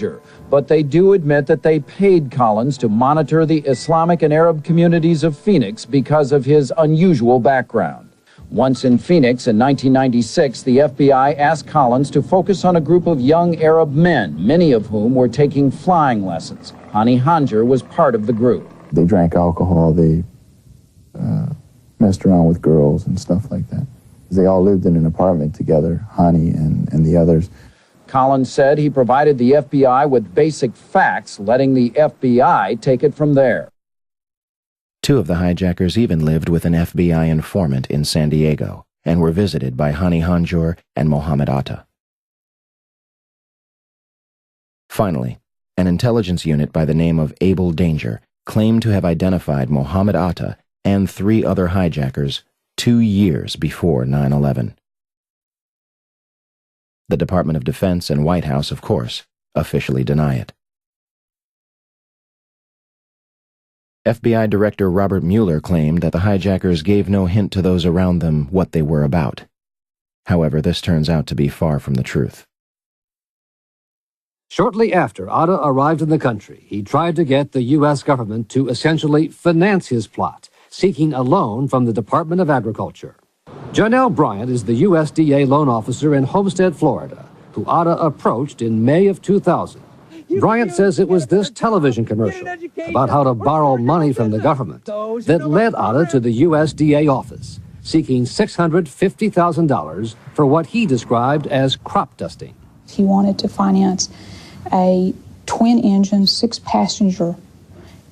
danger, but they do admit that they paid Collins to monitor the Islamic and Arab communities of Phoenix because of his unusual background. Once in Phoenix in 1996, the FBI asked Collins to focus on a group of young Arab men, many of whom were taking flying lessons. Hani Hanjar was part of the group. They drank alcohol, they messed around with girls and stuff like that. They all lived in an apartment together, Hani and the others. Collins said he provided the FBI with basic facts, letting the FBI take it from there. Two of the hijackers even lived with an FBI informant in San Diego and were visited by Hani Hanjar and Mohammed Atta. Finally, an intelligence unit by the name of Able Danger claimed to have identified Mohammed Atta and 3 other hijackers 2 years before 9/11. The Department of Defense and White House, of course, officially deny it. FBI Director Robert Mueller claimed that the hijackers gave no hint to those around them what they were about. However, this turns out to be far from the truth. Shortly after Atta arrived in the country, he tried to get the U.S. government to essentially finance his plot, seeking a loan from the Department of Agriculture. Janelle Bryant is the USDA loan officer in Homestead, Florida, who Atta approached in May of 2000. Bryant says it was this television commercial about how to borrow money from the government that led Atta to the USDA office, seeking $650,000 for what he described as crop dusting. He wanted to finance a twin-engine, 6-passenger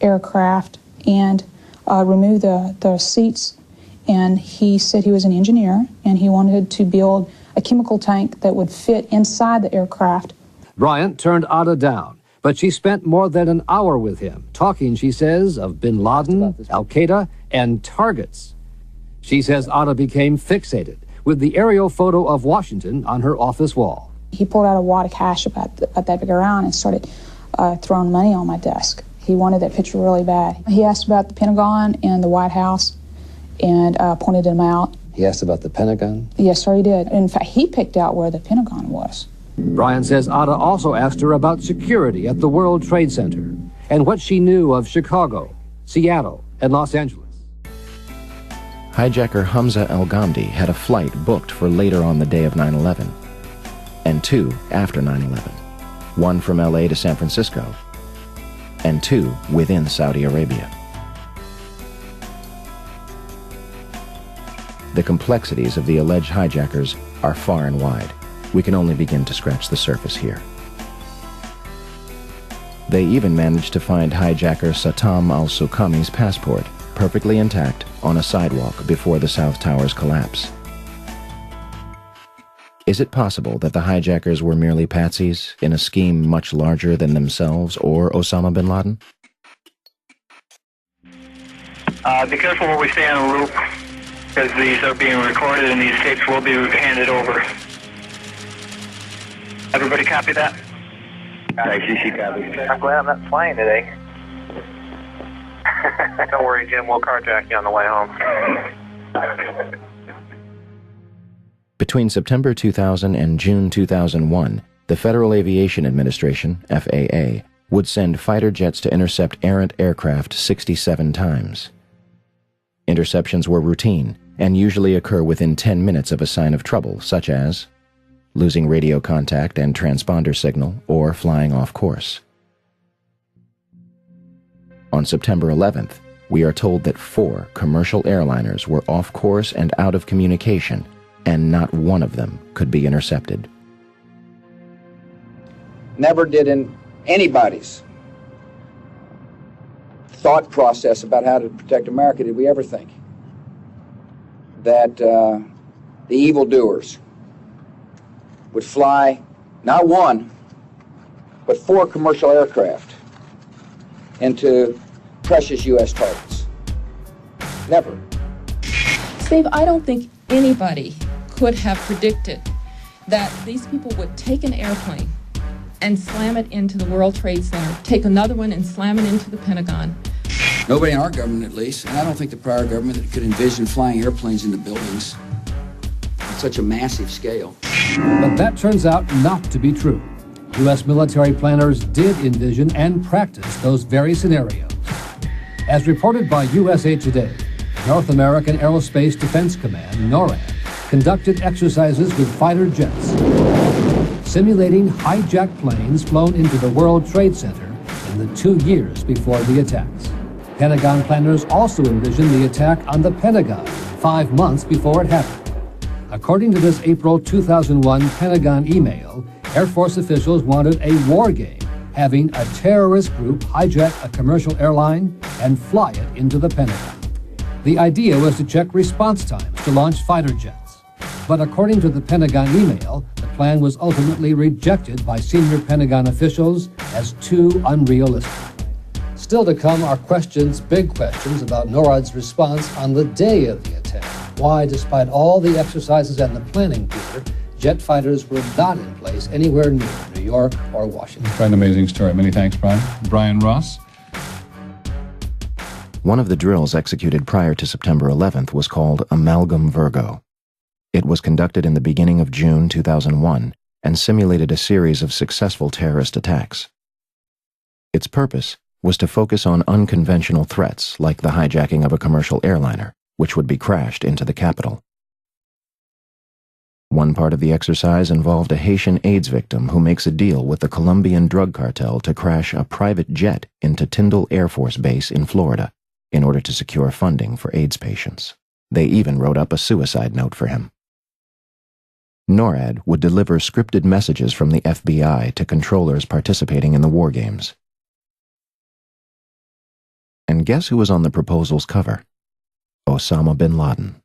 aircraft and remove the seats. And he said he was an engineer, and he wanted to build a chemical tank that would fit inside the aircraft. Bryant turned Atta down, but she spent more than an hour with him, talking, she says, of bin Laden, Al-Qaeda, and targets. She says Atta became fixated with the aerial photo of Washington on her office wall. He pulled out a wad of cash about that big around and started throwing money on my desk. He wanted that picture really bad. He asked about the Pentagon and the White House and pointed them out. He asked about the Pentagon? Yes, sir, he did. In fact, he picked out where the Pentagon was. Bryant says Atta also asked her about security at the World Trade Center and what she knew of Chicago, Seattle, and Los Angeles. Hijacker Hamza El-Ghamdi had a flight booked for later on the day of 9/11, and 2 after 9/11, 1 from LA to San Francisco, and 2 within Saudi Arabia. The complexities of the alleged hijackers are far and wide. We can only begin to scratch the surface here. They even managed to find hijacker Satam al-Suqami's passport, perfectly intact, on a sidewalk before the South Tower's collapse. Is it possible that the hijackers were merely patsies in a scheme much larger than themselves or Osama bin Laden? Be careful where we stay on a loop, because these are being recorded and these tapes will be handed over. Everybody copy that? ICC copy. I'm glad I'm not flying today. Don't worry, Jim. We'll carjack you on the way home. Between September 2000 and June 2001, the Federal Aviation Administration, FAA, would send fighter jets to intercept errant aircraft 67 times. Interceptions were routine and usually occur within 10 minutes of a sign of trouble, such as losing radio contact and transponder signal or flying off course. On September 11th, we are told that 4 commercial airliners were off course and out of communication, and not one of them could be intercepted. Never did in anybody's thought process about how to protect America did we ever think that the evildoers would fly not 1, but 4 commercial aircraft into precious U.S. targets. Never. Steve, I don't think anybody could have predicted that these people would take an airplane and slam it into the World Trade Center, take another one and slam it into the Pentagon. Nobody in our government, at least, and I don't think the prior government could envision flying airplanes into buildings on such a massive scale. But that turns out not to be true. U.S. military planners did envision and practice those very scenarios. As reported by USA Today, North American Aerospace Defense Command, NORAD, conducted exercises with fighter jets, simulating hijacked planes flown into the World Trade Center in the 2 years before the attacks. Pentagon planners also envisioned the attack on the Pentagon 5 months before it happened. According to this April 2001 Pentagon email, Air Force officials wanted a war game, having a terrorist group hijack a commercial airline and fly it into the Pentagon. The idea was to check response times to launch fighter jets. But according to the Pentagon email, the plan was ultimately rejected by senior Pentagon officials as too unrealistic. Still to come are big questions about NORAD's response on the day of the attack. Why, despite all the exercises and the planning, Peter, jet fighters were not in place anywhere near New York or Washington. Quite an amazing story. Many thanks, Brian. Brian Ross. One of the drills executed prior to September 11th was called Amalgam Virgo. It was conducted in the beginning of June 2001 and simulated a series of successful terrorist attacks. Its purpose was to focus on unconventional threats like the hijacking of a commercial airliner, which would be crashed into the capital. One part of the exercise involved a Haitian AIDS victim who makes a deal with the Colombian drug cartel to crash a private jet into Tyndall Air Force Base in Florida in order to secure funding for AIDS patients. They even wrote up a suicide note for him. NORAD would deliver scripted messages from the FBI to controllers participating in the war games. And guess who was on the proposal's cover? Osama bin Laden.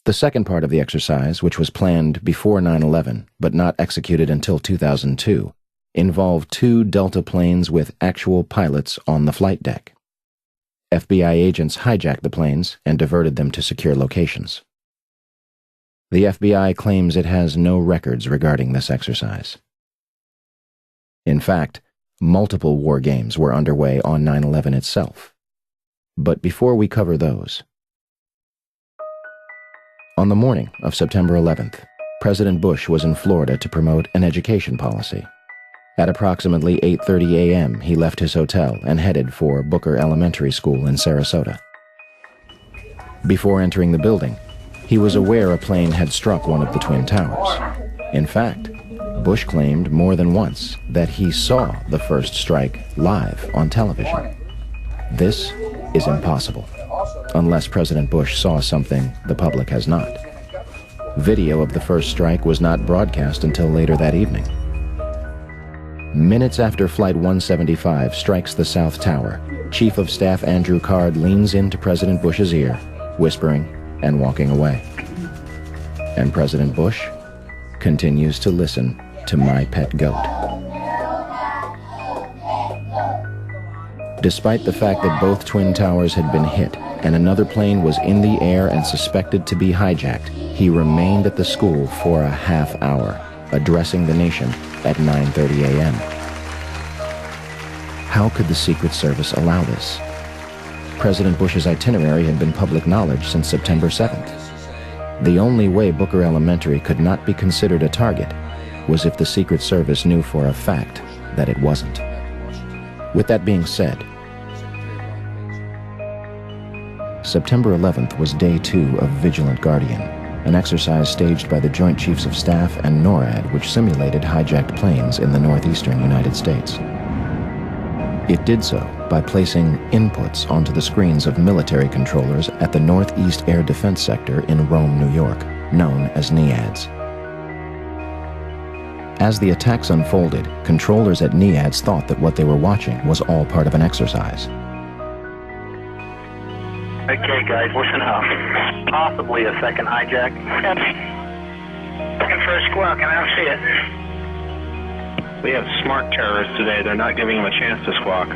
The second part of the exercise, which was planned before 9/11 but not executed until 2002, involved 2 Delta planes with actual pilots on the flight deck. FBI agents hijacked the planes and diverted them to secure locations. The FBI claims it has no records regarding this exercise. In fact, multiple war games were underway on 9/11 itself. But before we cover those, on the morning of September 11th, President Bush was in Florida to promote an education policy. At approximately 8:30 a.m., he left his hotel and headed for Booker Elementary School in Sarasota. Before entering the building, he was aware a plane had struck one of the Twin Towers. In fact, Bush claimed more than once that he saw the first strike live on television. This is impossible, unless President Bush saw something the public has not. Video of the first strike was not broadcast until later that evening. Minutes after Flight 175 strikes the South Tower, Chief of Staff Andrew Card leans into President Bush's ear, whispering and walking away. And President Bush continues to listen to My Pet Goat. Despite the fact that both Twin Towers had been hit and another plane was in the air and suspected to be hijacked, he remained at the school for a half hour, addressing the nation at 9:30 a.m. How could the Secret Service allow this? President Bush's itinerary had been public knowledge since September 7th. The only way Booker Elementary could not be considered a target was if the Secret Service knew for a fact that it wasn't. With that being said, September 11th was day 2 of Vigilant Guardian, an exercise staged by the Joint Chiefs of Staff and NORAD which simulated hijacked planes in the northeastern United States. It did so by placing inputs onto the screens of military controllers at the Northeast Air Defense Sector in Rome, New York, known as NEADS. As the attacks unfolded, controllers at NEADS thought that what they were watching was all part of an exercise. Okay, guys, listen up. Possibly a second hijack. Looking for a squawk, and I don't see it. We have smart terrorists today. They're not giving them a chance to squawk.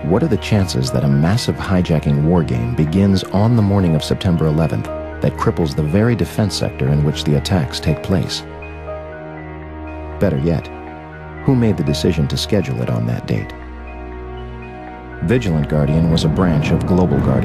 What are the chances that a massive hijacking war game begins on the morning of September 11th that cripples the very defense sector in which the attacks take place? Better yet, who made the decision to schedule it on that date? Vigilant Guardian was a branch of Global Guardian.